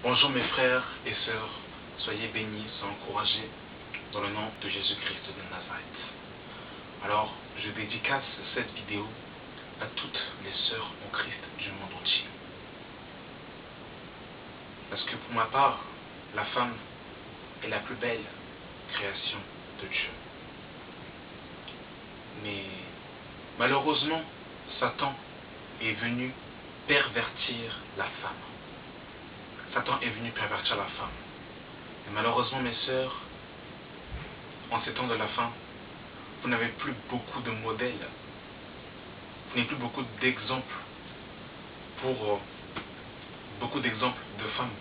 Bonjour mes frères et sœurs, soyez bénis, soyez encouragés dans le nom de Jésus-Christ de Nazareth. Alors, je dédicace cette vidéo à toutes les sœurs en Christ du monde entier. Parce que pour ma part, la femme est la plus belle création de Dieu. Mais malheureusement, Satan est venu pervertir la femme. Satan est venu pervertir la femme. Et malheureusement, mes sœurs, en ces temps de la fin, vous n'avez plus beaucoup de modèles. Vous n'avez plus beaucoup d'exemples beaucoup d'exemples de femmes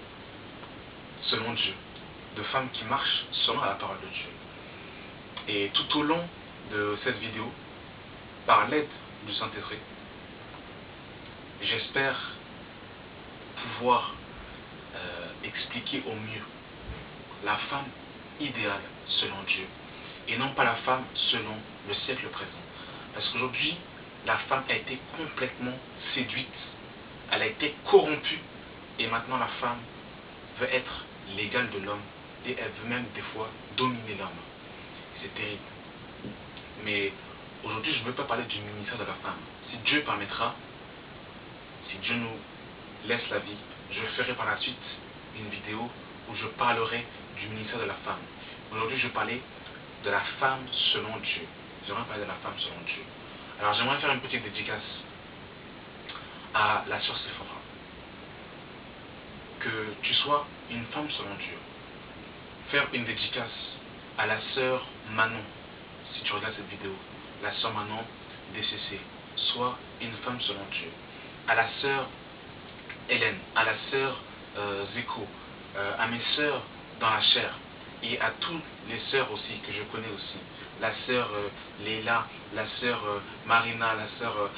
selon Dieu, de femmes qui marchent selon la parole de Dieu. Et tout au long de cette vidéo, par l'aide du Saint-Esprit, j'espère pouvoir expliquer au mieux la femme idéale selon Dieu et non pas la femme selon le siècle présent. Parce qu'aujourd'hui, la femme a été complètement séduite, elle a été corrompue et maintenant la femme veut être l'égale de l'homme et elle veut même des fois dominer l'homme. C'est terrible. Mais aujourd'hui, je ne veux pas parler du ministère de la femme. Si Dieu permettra, si Dieu nous laisse la vie, je ferai par la suite une vidéo où je parlerai du ministère de la femme. Aujourd'hui, je parlais de la femme selon Dieu. J'aimerais parler de la femme selon Dieu. Alors, j'aimerais faire une petite dédicace à la sœur Sephora. Que tu sois une femme selon Dieu. Faire une dédicace à la sœur Manon, si tu regardes cette vidéo. La sœur Manon DCC. Sois une femme selon Dieu. À la sœur Hélène, à la sœur Zeko, à mes sœurs dans la chair et à toutes les sœurs aussi que je connais aussi, la sœur Léla, la sœur Marina, la sœur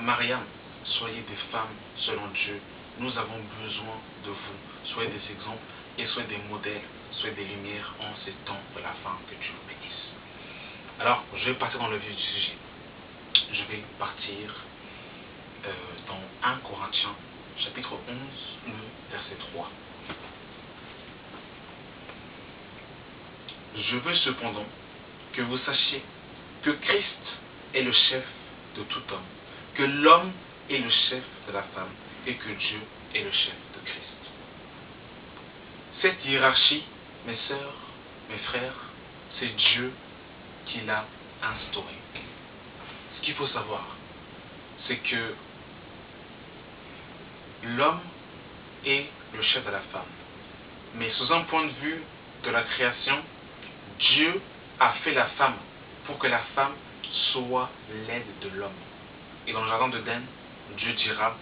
Mariam, soyez des femmes selon Dieu. Nous avons besoin de vous. Soyez des exemples et soyez des modèles, soyez des lumières en ces temps de la fin. Que Dieu vous bénisse. Alors, je vais partir dans le vif du sujet. Je vais partir dans 1 Corinthiens chapitre 11, le verset 3. Je veux cependant que vous sachiez que Christ est le chef de tout homme, que l'homme est le chef de la femme et que Dieu est le chef de Christ. Cette hiérarchie, mes sœurs, mes frères, c'est Dieu qui l'a instaurée. Ce qu'il faut savoir, c'est que l'homme est le chef de la femme. Mais sous un point de vue de la création, Dieu a fait la femme pour que la femme soit l'aide de l'homme. Et dans le jardin d'Éden, Dieu dira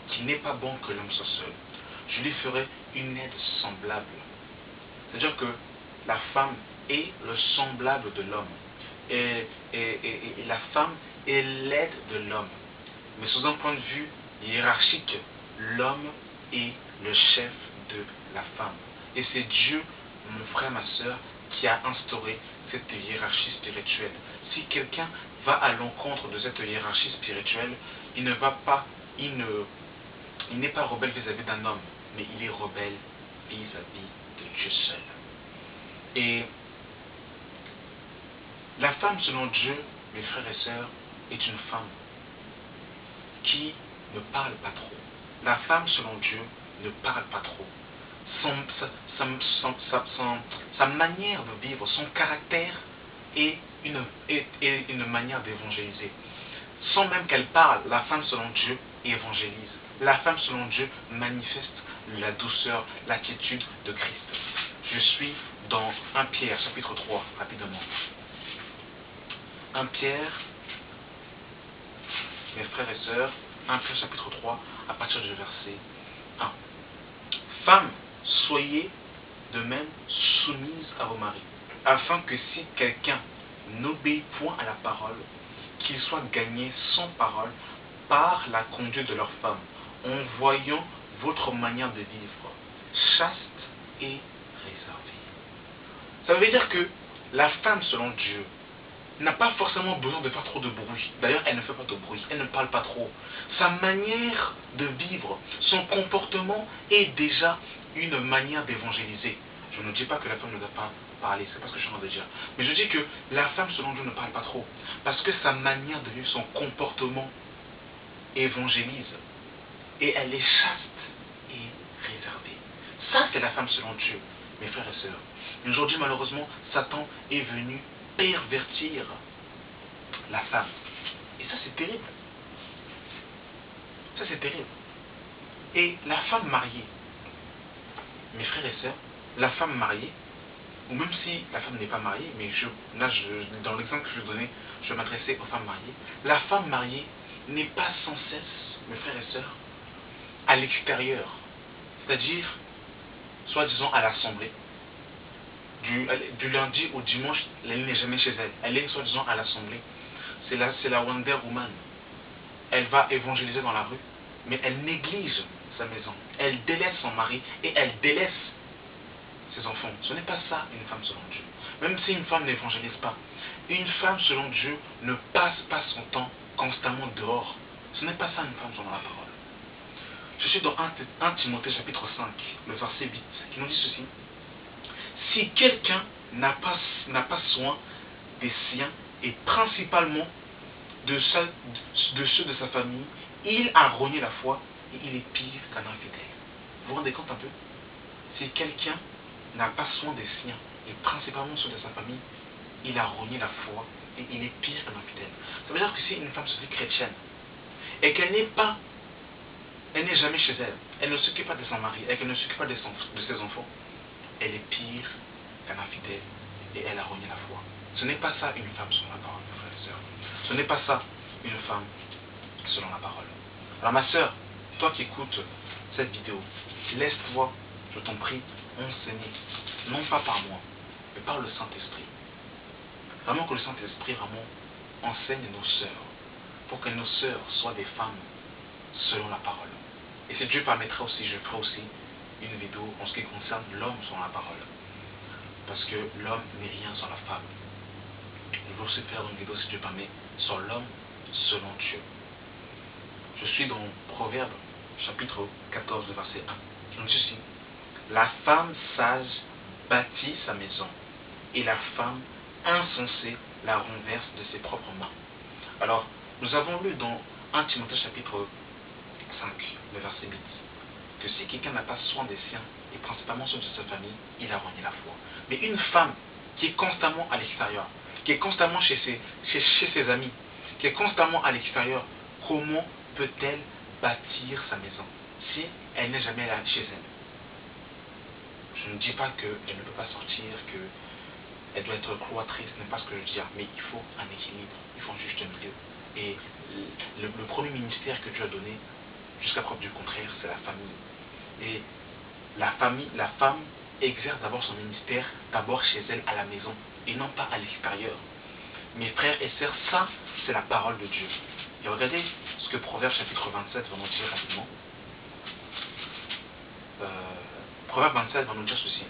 qu'il n'est pas bon que l'homme soit seul. Je lui ferai une aide semblable. C'est-à-dire que la femme est le semblable de l'homme. Et la femme est l'aide de l'homme. Mais sous un point de vue hiérarchique, l'homme est le chef de la femme. Et c'est Dieu, mon frère, ma soeur, qui a instauré cette hiérarchie spirituelle. Si quelqu'un va à l'encontre de cette hiérarchie spirituelle, il n'est pas rebelle vis-à-vis d'un homme, mais il est rebelle vis-à-vis de Dieu seul. Et la femme selon Dieu, mes frères et sœurs, est une femme qui ne parle pas trop. La femme selon Dieu ne parle pas trop. Sa manière de vivre, son caractère est une manière d'évangéliser. Sans même qu'elle parle, la femme selon Dieu évangélise. La femme selon Dieu manifeste la douceur, l'attitude de Christ. Je suis dans 1 Pierre, chapitre 3, rapidement. 1 Pierre, mes frères et sœurs, 1 Pierre, chapitre 3, à partir du verset 1. Femmes, soyez de même soumises à vos maris, afin que si quelqu'un n'obéit point à la parole, qu'il soit gagné sans parole par la conduite de leur femme, en voyant votre manière de vivre, chaste et réservée. Ça veut dire que la femme, selon Dieu, n'a pas forcément besoin de faire trop de bruit. D'ailleurs, elle ne fait pas de bruit, elle ne parle pas trop. Sa manière de vivre, son comportement est déjà une manière d'évangéliser. Je ne dis pas que la femme ne doit pas parler, c'est pas ce que je suis en train de dire. Mais je dis que la femme, selon Dieu, ne parle pas trop. Parce que sa manière de vivre, son comportement évangélise. Et elle est chaste et réservée. Ça, c'est la femme selon Dieu, mes frères et sœurs. Aujourd'hui, malheureusement, Satan est venu pervertir la femme. Et ça, c'est terrible. Ça, c'est terrible. Et la femme mariée, mes frères et sœurs, la femme mariée, ou même si la femme n'est pas mariée, mais dans l'exemple que je vais donner, je vais m'adresser aux femmes mariées. La femme mariée n'est pas sans cesse, mes frères et sœurs, à l'extérieur. C'est-à-dire, soi-disant à l'assemblée. Du lundi au dimanche, elle n'est jamais chez elle. Elle est soi-disant à l'assemblée. C'est la Wonder Woman. Elle va évangéliser dans la rue, mais elle néglige sa maison. Elle délaisse son mari et elle délaisse ses enfants. Ce n'est pas ça une femme selon Dieu. Même si une femme n'évangélise pas, une femme selon Dieu ne passe pas son temps constamment dehors. Ce n'est pas ça une femme selon la parole. Je suis dans 1 Timothée chapitre 5, le verset 8, qui nous dit ceci. Si quelqu'un n'a pas soin des siens, et principalement de ceux de sa famille, il a rogné la foi et il est pire qu'un infidèle. Vous vous rendez compte un peu? Si quelqu'un n'a pas soin des siens, et principalement ceux de sa famille, il a rogné la foi et il est pire qu'un infidèle. Ça veut dire que si une femme se dit chrétienne et qu'elle n'est jamais chez elle, elle ne s'occupe pas de son mari et qu'elle ne s'occupe pas de ses enfants, elle est pire qu'un infidèle et elle a rogné la foi. Ce n'est pas ça une femme selon la parole, mes frères et sœurs. Ce n'est pas ça une femme selon la parole. Alors ma sœur, toi qui écoutes cette vidéo, laisse-toi, je t'en prie, enseigner, non pas par moi, mais par le Saint-Esprit. Vraiment que le Saint-Esprit vraiment enseigne nos sœurs, pour que nos sœurs soient des femmes selon la parole. Et si Dieu permettra aussi, je ferai aussi une vidéo en ce qui concerne l'homme selon la parole. Parce que l'homme n'est rien sans la femme. Je vais aussi faire une vidéo, si Dieu permet, sur l'homme selon Dieu. Je suis dans Proverbe, chapitre 14, verset 1. Je dis ceci. La femme sage bâtit sa maison, et la femme insensée la renverse de ses propres mains. Alors, nous avons lu dans 1 Timothée chapitre 5, le verset 8, que si quelqu'un n'a pas soin des siens, et principalement ceux de sa famille, il a renié la foi. Mais une femme qui est constamment à l'extérieur, qui est constamment chez ses amis, qui est constamment à l'extérieur, comment peut-elle bâtir sa maison si elle n'est jamais là chez elle? Je ne dis pas qu'elle ne peut pas sortir, qu'elle doit être cloîtrée, ce n'est pas ce que je dis, mais il faut un équilibre, il faut un juste milieu. Et le premier ministère que Dieu a donné, jusqu'à preuve du contraire, c'est la famille. Et la femme exerce d'abord son ministère, d'abord chez elle à la maison, et non pas à l'extérieur. Mes frères et sœurs, ça, c'est la parole de Dieu. Et regardez ce que Proverbe chapitre 27 va nous dire rapidement. Proverbe 27 va nous dire ceci.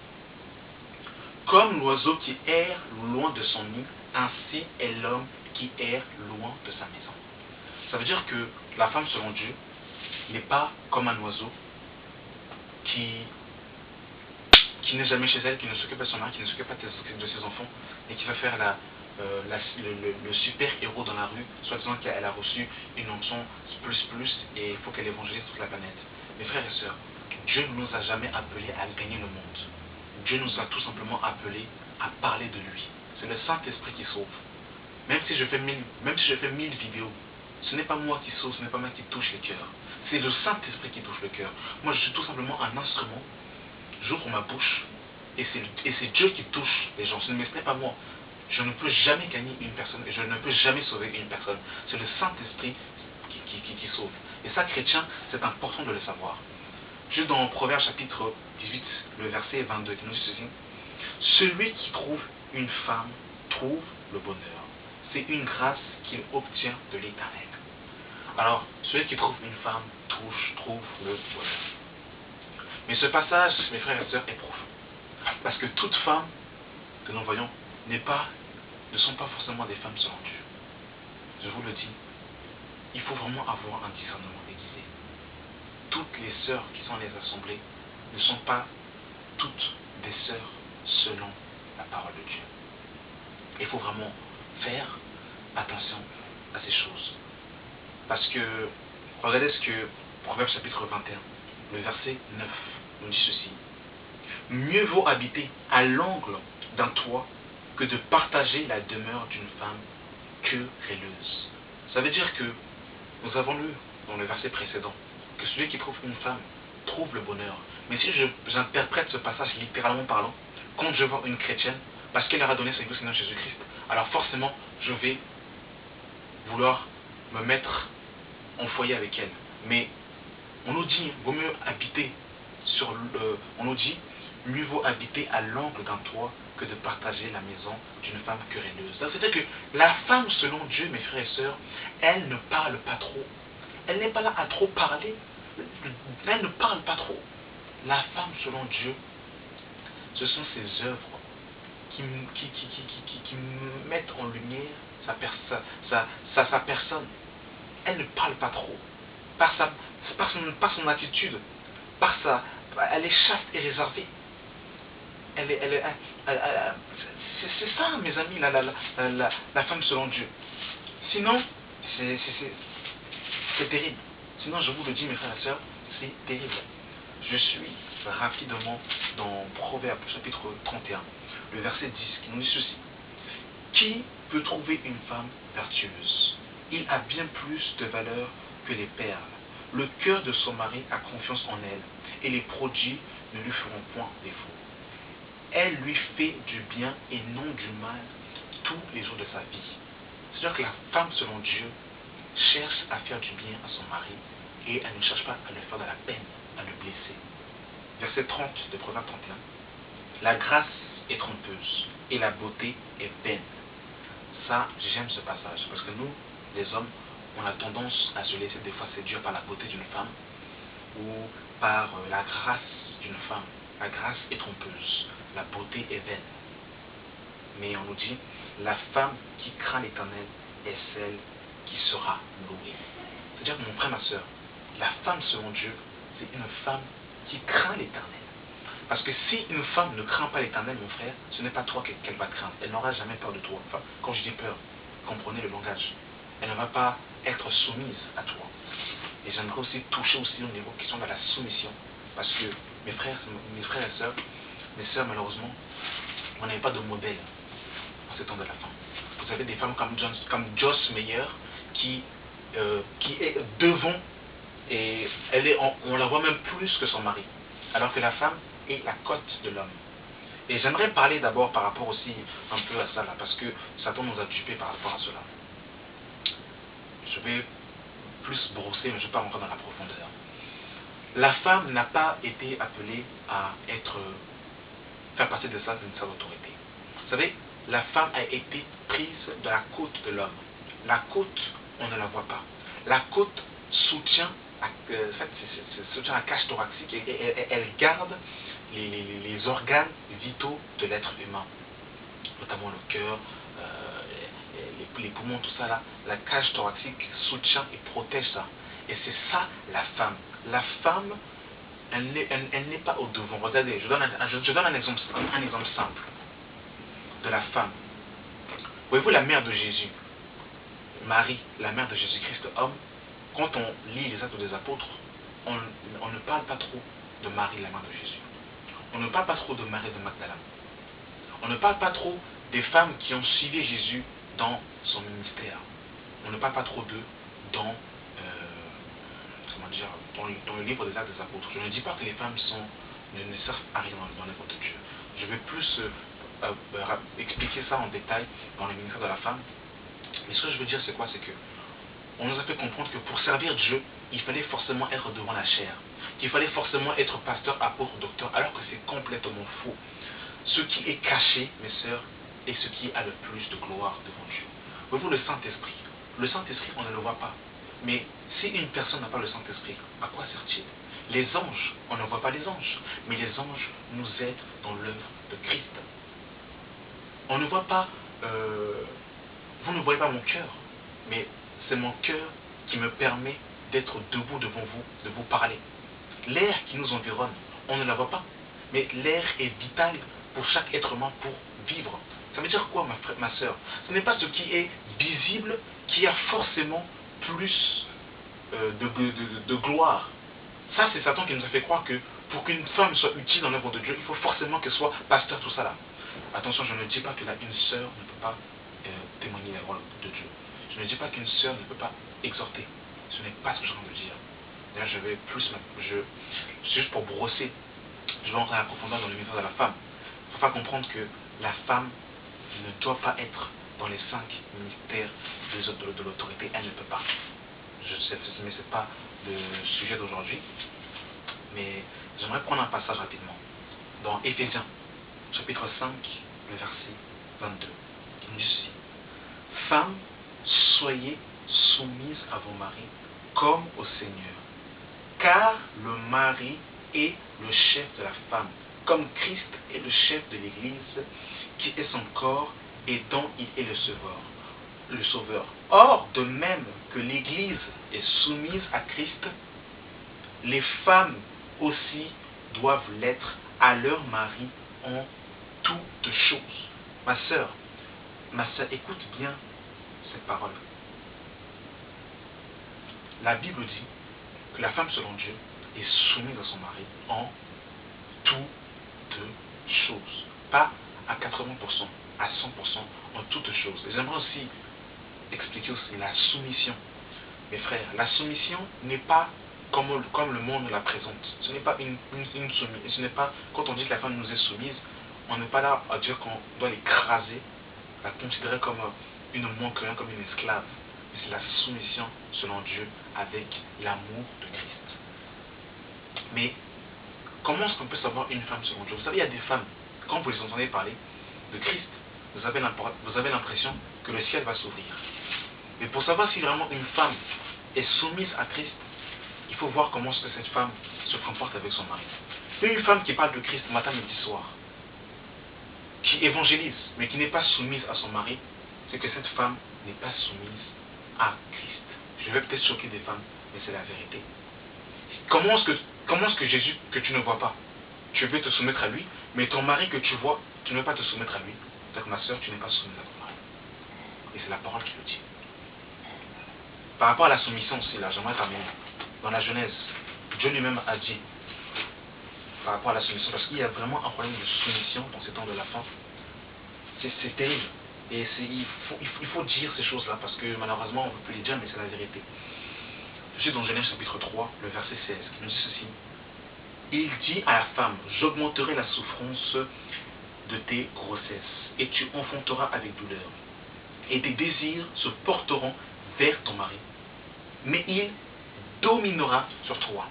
Comme l'oiseau qui erre loin de son nid, ainsi est l'homme qui erre loin de sa maison. Ça veut dire que la femme selon Dieu n'est pas comme un oiseau qui n'est jamais chez elle, qui ne s'occupe pas de son mari, qui ne s'occupe pas de ses enfants, et qui va faire le super héros dans la rue, soit disant qu'elle a reçu une onction plus, et il faut qu'elle évangélise toute la planète. Mes frères et sœurs, Dieu ne nous a jamais appelés à gagner le monde. Dieu nous a tout simplement appelés à parler de lui. C'est le Saint-Esprit qui sauve. Même si je fais 1000 vidéos, ce n'est pas moi qui sauve, ce n'est pas moi qui touche les cœurs. C'est le Saint-Esprit qui touche le cœur. Moi, je suis tout simplement un instrument. J'ouvre ma bouche et c'est Dieu qui touche les gens. Ce n'est pas moi. Je ne peux jamais gagner une personne et je ne peux jamais sauver une personne. C'est le Saint-Esprit qui sauve. Et ça, chrétien, c'est important de le savoir. Juste dans Proverbe chapitre 18, le verset 22, qui nous dit ceci. Celui qui trouve une femme trouve le bonheur. C'est une grâce qu'il obtient de l'Éternel. Alors, celui qui trouve une femme trouve le bonheur. Mais ce passage, mes frères et sœurs, est profond. Parce que toutes femmes que nous voyons ne sont pas forcément des femmes selon Dieu. Je vous le dis, il faut vraiment avoir un discernement aiguisé. Toutes les sœurs qui sont dans les assemblées ne sont pas toutes des sœurs selon la parole de Dieu. Il faut vraiment faire attention à ces choses. Parce que, regardez ce que Proverbe chapitre 21, le verset 9, nous dit ceci. Mieux vaut habiter à l'angle d'un toit que de partager la demeure d'une femme querelleuse. Ça veut dire que nous avons lu dans le verset précédent que celui qui trouve une femme trouve le bonheur. Mais si j'interprète ce passage littéralement parlant, quand je vois une chrétienne, parce qu'elle leur a donné sa vie au Seigneur Jésus-Christ, alors forcément je vais vouloir me mettre en foyer avec elle. Mais on nous dit, vaut mieux habiter sur le... On nous dit, mieux vaut habiter à l'angle d'un toit que de partager la maison d'une femme querelleuse. C'est-à-dire que la femme, selon Dieu, mes frères et sœurs, elle ne parle pas trop. Elle n'est pas là à trop parler. Elle ne parle pas trop. La femme, selon Dieu, ce sont ses œuvres qui mettent en lumière sa personne. Elle ne parle pas trop. Par son attitude, elle est chaste et réservée. C'est ça, mes amis, la femme selon Dieu. Sinon, c'est terrible. Sinon, je vous le dis, mes frères et sœurs, c'est terrible. Je suis rapidement dans Proverbe chapitre 31, le verset 10, qui nous dit ceci. Qui peut trouver une femme vertueuse? Il a bien plus de valeur que les perles. Le cœur de son mari a confiance en elle, et les prodiges ne lui feront point défaut. Elle lui fait du bien et non du mal tous les jours de sa vie. C'est-à-dire que la femme, selon Dieu, cherche à faire du bien à son mari, et elle ne cherche pas à lui faire de la peine, à le blesser. Verset 30 de Proverbe 31. La grâce est trompeuse, et la beauté est vaine. Ça, j'aime ce passage, parce que nous, les hommes, on a tendance à se laisser des fois séduire par la beauté d'une femme ou par la grâce d'une femme. La grâce est trompeuse, la beauté est vaine. Mais on nous dit, la femme qui craint l'Éternel est celle qui sera louée. C'est-à-dire que mon frère, ma soeur, la femme selon Dieu, c'est une femme qui craint l'Éternel. Parce que si une femme ne craint pas l'Éternel, mon frère, ce n'est pas toi qu'elle va craindre. Elle n'aura jamais peur de toi. Enfin, quand je dis peur, comprenez le langage. Elle ne va pas être soumise à toi. Et j'aimerais aussi toucher aussi au niveau question de la soumission. Parce que mes frères et sœurs, mes sœurs, malheureusement, on n'avait pas de modèle en ce temps de la femme. Vous avez des femmes comme Joyce Meyer qui est devant et on la voit même plus que son mari. Alors que la femme est la côte de l'homme. Et j'aimerais parler d'abord par rapport aussi un peu à ça là, parce que Satan nous a dupés par rapport à cela. Je vais plus brosser, mais je ne vais pas rentrer dans la profondeur. La femme n'a pas été appelée à faire partie de ça d'une certaine autorité. Vous savez, la femme a été prise de la côte de l'homme. La côte, on ne la voit pas. La côte soutient la cage thoracique et elle garde les organes vitaux de l'être humain, notamment le cœur, les poumons, tout ça là. La cage thoracique soutient et protège ça. Et c'est ça la femme. La femme, elle n'est pas au devant. Regardez, je donne un exemple simple de la femme. Voyez-vous la mère de Jésus, Marie, la mère de Jésus-Christ, homme, quand on lit les actes des apôtres, on ne parle pas trop de Marie, la mère de Jésus. On ne parle pas trop de Marie de Magdala. On ne parle pas trop des femmes qui ont suivi Jésus dans son ministère. On ne parle pas trop d'eux dans le livre des actes des apôtres. Je ne dis pas que les femmes ne servent à rien dans l'œuvre de Dieu. Je vais plus expliquer ça en détail dans le ministère de la femme. Mais ce que je veux dire, c'est quoi? C'est que on nous a fait comprendre que pour servir Dieu, il fallait forcément être devant la chair. Qu'il fallait forcément être pasteur, apôtre, docteur, alors que c'est complètement faux. Ce qui est caché, mes sœurs, est ce qui a le plus de gloire devant Dieu. Voyez-vous le Saint-Esprit? Le Saint-Esprit, on ne le voit pas. Mais si une personne n'a pas le Saint-Esprit, à quoi sert-il? Les anges, on ne voit pas les anges, mais les anges nous aident dans l'œuvre de Christ. On ne voit pas, vous ne voyez pas mon cœur, mais c'est mon cœur qui me permet d'être debout devant vous, de vous parler. L'air qui nous environne, on ne la voit pas. Mais l'air est vital pour chaque être humain pour vivre. Ça veut dire quoi, ma soeur? Ce n'est pas ce qui est visible qui a forcément plus de gloire. Ça, c'est Satan qui nous a fait croire que pour qu'une femme soit utile dans l'œuvre de Dieu, il faut forcément qu'elle soit pasteur, tout ça là. Attention, je ne dis pas que une sœur ne peut pas témoigner la parole de Dieu. Je ne dis pas qu'une sœur ne peut pas exhorter. Ce n'est pas ce que je viens de dire. D'ailleurs, je vais plus... juste pour brosser, je vais entrer en profondeur dans le ministère de la femme. Il ne faut pas comprendre que la femme ne doit pas être dans les 5 ministères de l'autorité. Elle ne peut pas. Je sais, mais ce n'est pas le sujet d'aujourd'hui. Mais j'aimerais prendre un passage rapidement. Dans Éphésiens, chapitre 5, le verset 22. Il dit ceci. Femmes, soyez soumises à vos maris comme au Seigneur. Car le mari est le chef de la femme, comme Christ est le chef de l'Église, qui est son corps et dont il est le sauveur. Or, de même que l'Église est soumise à Christ, les femmes aussi doivent l'être à leur mari en toutes choses. Ma sœur, écoute bien cette parole. La Bible dit que la femme selon Dieu est soumise à son mari en toutes choses. Pas à 80%, à 100%, en toutes choses. Et j'aimerais aussi expliquer aussi la soumission. Mes frères, la soumission n'est pas comme le monde la présente. Ce n'est pas une soumission. Ce n'est pas, quand on dit que la femme nous est soumise, on n'est pas là à dire qu'on doit l'écraser, la considérer comme une manqueuse, comme une esclave. Mais c'est la soumission selon Dieu avec l'amour de Christ. Mais comment est-ce qu'on peut savoir une femme selon Dieu? Vous savez, il y a des femmes, quand vous les entendez parler de Christ, vous avez l'impression que le ciel va s'ouvrir. Mais pour savoir si vraiment une femme est soumise à Christ, il faut voir comment est-ce que cette femme se comporte avec son mari. Une femme qui parle de Christ matin, midi, soir, qui évangélise, mais qui n'est pas soumise à son mari, c'est que cette femme n'est pas soumise à Christ. Je vais peut-être choquer des femmes, mais c'est la vérité. Comment est-ce que Jésus, que tu ne vois pas, tu veux te soumettre à lui, mais ton mari que tu vois, tu ne veux pas te soumettre à lui? Donc ma soeur, tu n'es pas soumise à ton mari. Et c'est la parole qui le dit. Par rapport à la soumission aussi, là, j'aimerais terminer. Dans la Genèse, Dieu lui-même a dit, par rapport à la soumission, parce qu'il y a vraiment un problème de soumission dans ces temps de la fin. C'est terrible. Et il faut dire ces choses-là, parce que malheureusement, on ne peut plus les dire, mais c'est la vérité. Je suis dans Genèse chapitre 3, le verset 16, qui nous dit ceci. Il dit à la femme, j'augmenterai la souffrance de tes grossesses, et tu enfanteras avec douleur. Et tes désirs se porteront vers ton mari, mais il dominera sur toi.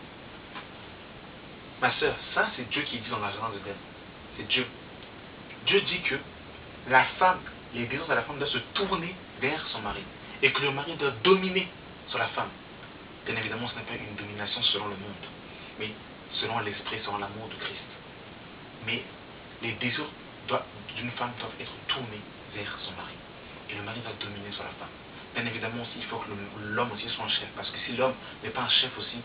Ma soeur, ça c'est Dieu qui dit dans la Genèse d'Éden. C'est Dieu. Dieu dit que la femme, les désirs de la femme doivent se tourner vers son mari, et que le mari doit dominer sur la femme. Bien évidemment, ce n'est pas une domination selon le monde, mais selon l'esprit, selon l'amour de Christ. Mais les désirs d'une femme doivent être tournés vers son mari. Et le mari va dominer sur la femme. Bien évidemment aussi, il faut que l'homme aussi soit un chef. Parce que si l'homme n'est pas un chef aussi,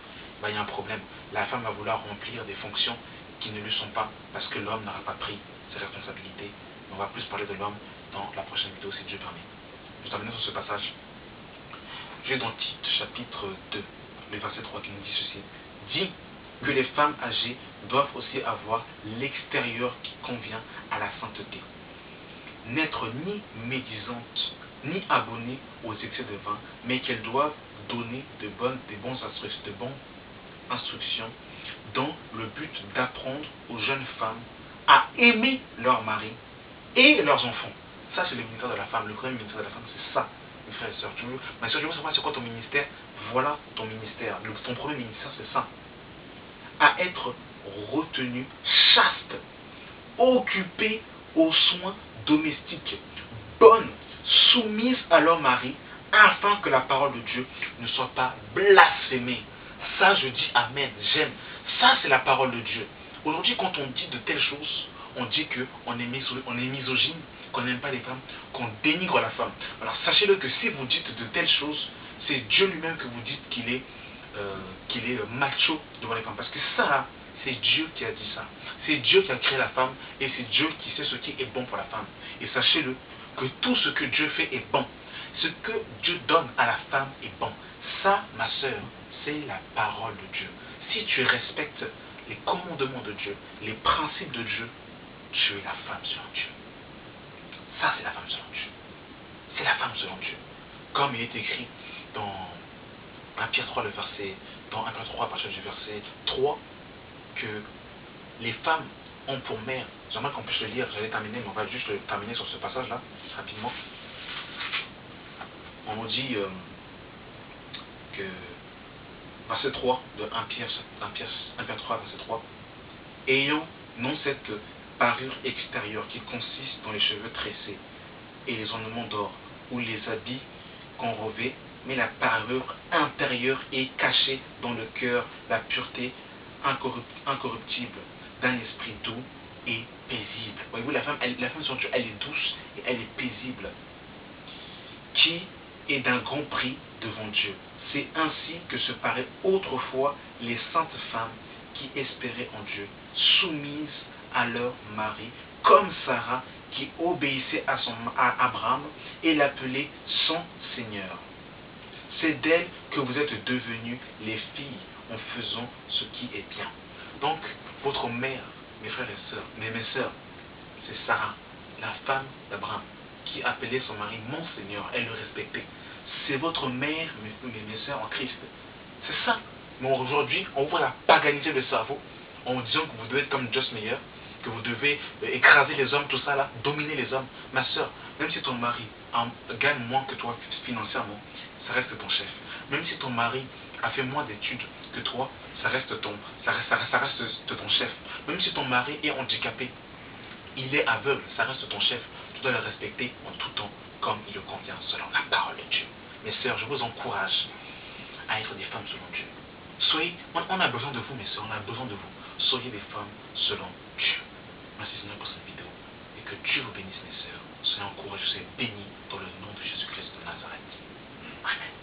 il y a un problème. La femme va vouloir remplir des fonctions qui ne lui sont pas, parce que l'homme n'aura pas pris ses responsabilités. On va plus parler de l'homme dans la prochaine vidéo, si Dieu permet. Je termine sur ce passage. Je vais dans Tite, chapitre 2, le verset 3 qui nous dit ceci. Dit que les femmes âgées doivent aussi avoir l'extérieur qui convient à la sainteté. N'être ni médisantes, ni abonnées aux excès de vin, mais qu'elles doivent donner de bonnes instructions dans le but d'apprendre aux jeunes femmes à aimer leur mari et leurs enfants. Ça, c'est le ministère de la femme. Le premier ministère de la femme, c'est ça, mes frères et sœurs. Ma soeur, je veux savoir c'est quoi ton ministère. Voilà ton ministère. Ton premier ministère, c'est ça. À être retenu chaste, occupé aux soins domestiques, bonne, soumise à leur mari, afin que la parole de Dieu ne soit pas blasphémée. Ça, je dis amen, j'aime. Ça, c'est la parole de Dieu. Aujourd'hui, quand on dit de telles choses, on dit qu'on est misogyne, qu'on n'aime pas les femmes, qu'on dénigre la femme. Alors, sachez-le que si vous dites de telles choses, c'est Dieu lui-même que vous dites qu'il est macho devant les femmes. Parce que ça, C'est Dieu qui a dit ça. C'est Dieu qui a créé la femme et c'est Dieu qui sait ce qui est bon pour la femme. Et sachez-le, que tout ce que Dieu fait est bon. Ce que Dieu donne à la femme est bon. Ça, ma sœur, c'est la parole de Dieu. Si tu respectes les commandements de Dieu, les principes de Dieu, tu es la femme selon Dieu. Ça, c'est la femme selon Dieu. C'est la femme selon Dieu. Comme il est écrit dans 1 Pierre 3, dans 1 Pierre 3, à partir du verset 3, que les femmes ont pour mère, j'aimerais qu'on puisse le lire, j'allais terminer, mais on va juste terminer sur ce passage-là, rapidement. On nous dit que, verset 3 de 1 Pierre 3, verset 3, ayant non cette parure extérieure qui consiste dans les cheveux tressés et les ornements d'or ou les habits qu'on revêt, mais la parure intérieure est cachée dans le cœur, la pureté incorruptible d'un esprit doux et paisible. Voyez-vous, la femme sur Dieu, elle est douce et elle est paisible, qui est d'un grand prix devant Dieu. C'est ainsi que se paraient autrefois les saintes femmes qui espéraient en Dieu, soumises à leur mari, comme Sarah qui obéissait à Abraham et l'appelait son Seigneur. C'est d'elle que vous êtes devenues les filles en faisant ce qui est bien. Donc, votre mère, mes frères et sœurs, mes sœurs, c'est Sarah, la femme d'Abraham, qui appelait son mari mon Seigneur, elle le respectait. C'est votre mère, mes sœurs en Christ. C'est ça. Mais aujourd'hui, on voit la paganité de cerveau en disant que vous devez être comme Joss Meyer, que vous devez écraser les hommes, tout ça là, dominer les hommes. Ma sœur, même si ton mari gagne moins que toi financièrement, ça reste ton chef. Même si ton mari a fait moins d'études que toi, ça reste ton chef. Même si ton mari est handicapé, il est aveugle, ça reste ton chef. Tu dois le respecter en tout temps, comme il le convient, selon la parole de Dieu. Mes sœurs, je vous encourage à être des femmes selon Dieu. On a besoin de vous, mes sœurs, on a besoin de vous. Soyez des femmes selon Dieu. Merci Seigneur pour cette vidéo. Et que Dieu vous bénisse, mes sœurs. Soyez encouragés, soyez bénis dans le nom de Jésus-Christ de Nazareth. Amen.